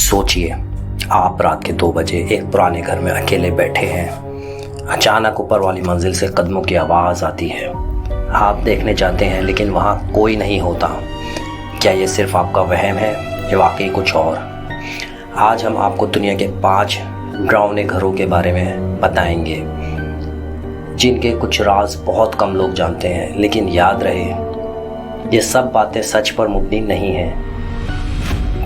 सोचिए, आप रात के 2 बजे एक पुराने घर में अकेले बैठे हैं। अचानक ऊपर वाली मंजिल से कदमों की आवाज़ आती है। आप देखने जाते हैं लेकिन वहाँ कोई नहीं होता। क्या ये सिर्फ आपका वहम है या वाकई कुछ और? आज हम आपको दुनिया के 5 डरावने घरों के बारे में बताएंगे, जिनके कुछ राज बहुत कम लोग जानते हैं। लेकिन याद रहे, ये सब बातें सच पर मबनी नहीं हैं।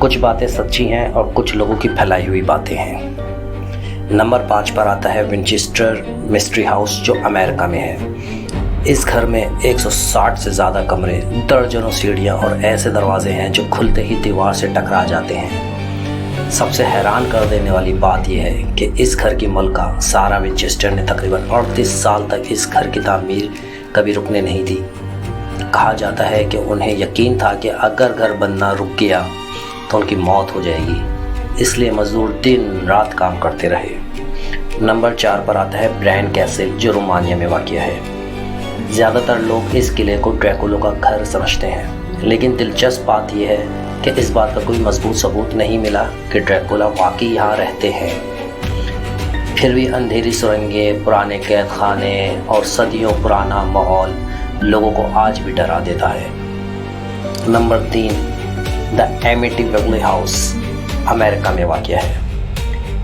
कुछ बातें सच्ची हैं और कुछ लोगों की फैलाई हुई बातें हैं। नंबर 5 पर आता है विंचेस्टर मिस्ट्री हाउस, जो अमेरिका में है। इस घर में 160 से ज़्यादा कमरे, दर्जनों सीढ़ियाँ और ऐसे दरवाजे हैं जो खुलते ही दीवार से टकरा जाते हैं। सबसे हैरान कर देने वाली बात यह है कि इस घर की मलका सारा विंचेस्टर ने तकरीबन 38 साल तक इस घर की तामीर कभी रुकने नहीं दी। कहा जाता है कि उन्हें यकीन था कि अगर घर बनना रुक गया तो उनकी मौत हो जाएगी, इसलिए मजदूर दिन रात काम करते रहे। नंबर 4 पर आता है ब्रैन कैसल, जो रोमानिया में वाक़ है। ज़्यादातर लोग इस किले को ड्रैकुला का घर समझते हैं, लेकिन दिलचस्प बात यह है कि इस बात का कोई मजबूत सबूत नहीं मिला कि ड्रैकुला वाकई यहाँ रहते हैं। फिर भी अंधेरी सुरंगें, पुराने कैद खाने और सदियों पुराना माहौल लोगों को आज भी डरा देता है। नंबर 3, द एमिटिवले हाउस, अमेरिका में वाक़ है।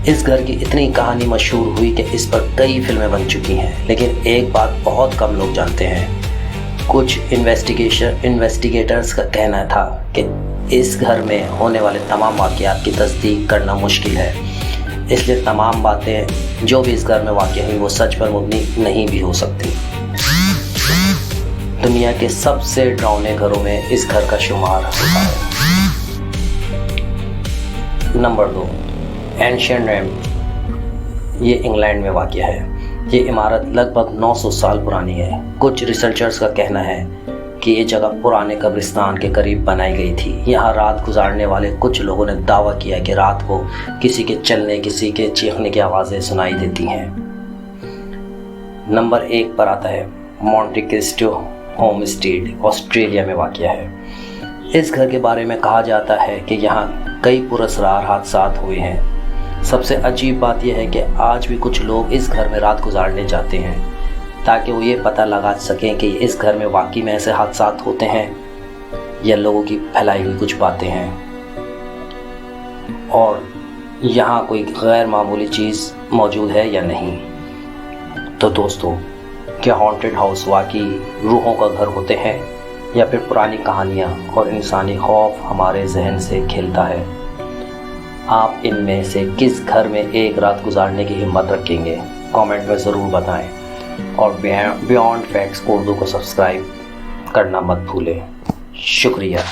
इस घर की इतनी कहानी मशहूर हुई कि इस पर कई फिल्में बन चुकी हैं, लेकिन एक बात बहुत कम लोग जानते हैं। कुछ इन्वेस्टिगेटर्स का कहना था कि इस घर में होने वाले तमाम वाक़यात की तस्दीक करना मुश्किल है, इसलिए तमाम बातें जो भी इस घर में वाक़ हुई वो सच पर मबनी नहीं भी हो सकती। दुनिया के सबसे डरावने घरों में इस घर का शुमार होता है। नंबर 2, एंशिएंट रैम, ये इंग्लैंड में वाक़ है। ये इमारत लगभग 900 साल पुरानी है। कुछ रिसर्चर्स का कहना है कि ये जगह पुराने कब्रिस्तान के करीब बनाई गई थी। यहाँ रात गुजारने वाले कुछ लोगों ने दावा किया कि रात को किसी के चलने, किसी के चीखने की आवाज़ें सुनाई देती हैं। नंबर 1 पर आता है मॉन्टे क्रिस्टो होमस्टेड, ऑस्ट्रेलिया में वाक़ है। इस घर के बारे में कहा जाता है कि यहाँ कई पुरअसरार हादसात हुए हैं। सबसे अजीब बात यह है कि आज भी कुछ लोग इस घर में रात गुजारने जाते हैं ताकि वो ये पता लगा सकें कि इस घर में वाकई में ऐसे हादसात होते हैं या लोगों की फैलाई हुई कुछ बातें हैं और यहाँ कोई गैर मामूली चीज़ मौजूद है या नहीं। तो दोस्तों, क्या हॉन्टेड हाउस वाकई रूहों का घर होते हैं या फिर पुरानी कहानियाँ और इंसानी खौफ हमारे जहन से खेलता है? आप इनमें से किस घर में एक रात गुजारने की हिम्मत रखेंगे? कमेंट में ज़रूर बताएं और बियॉन्ड फैक्ट्स उर्दू को सब्सक्राइब करना मत भूलें। शुक्रिया।